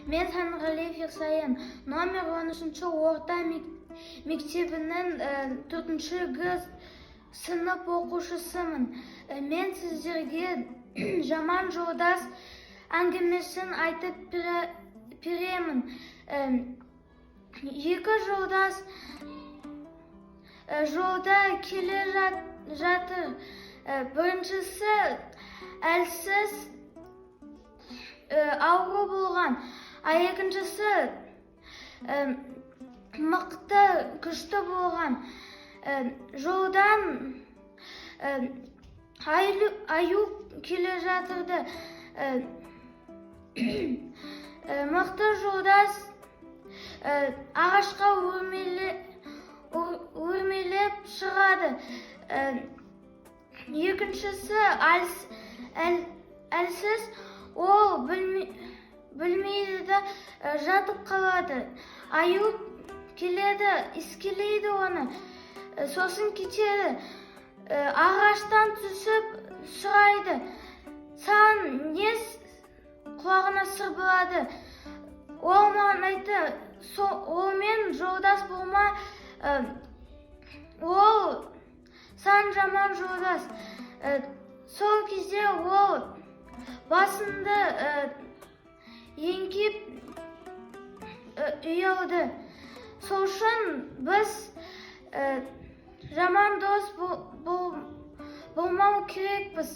Мен Ханғалиев Ерсаян, номер 13 орта мектебінің 4-гі сынып оқушысымын. Мен сіздерге жаман жолдас әңгімесін айтып беремін. Екі жолдас жолда келе жатыр. Біріншісі әлсіз ауру болған, екіншісі мықты күшті болған. Жолдан аю келе жатырды. Мықты жолдас ағашқа өрмелеп шығады. Екіншісі әлсіз, ол білмейді де жатып қалады. Аю келеді, искелейді оны, сосын кетеді. Ағаштан түсіп сұрайды: саған не құлағына сыр болады? Ол маған айтты: ол мен жолдас болма, ол сан жаман жолдас. Сол кезде ол басында еңкеп ұялды. Сол үшін біз жаман дос болмау керекпіз.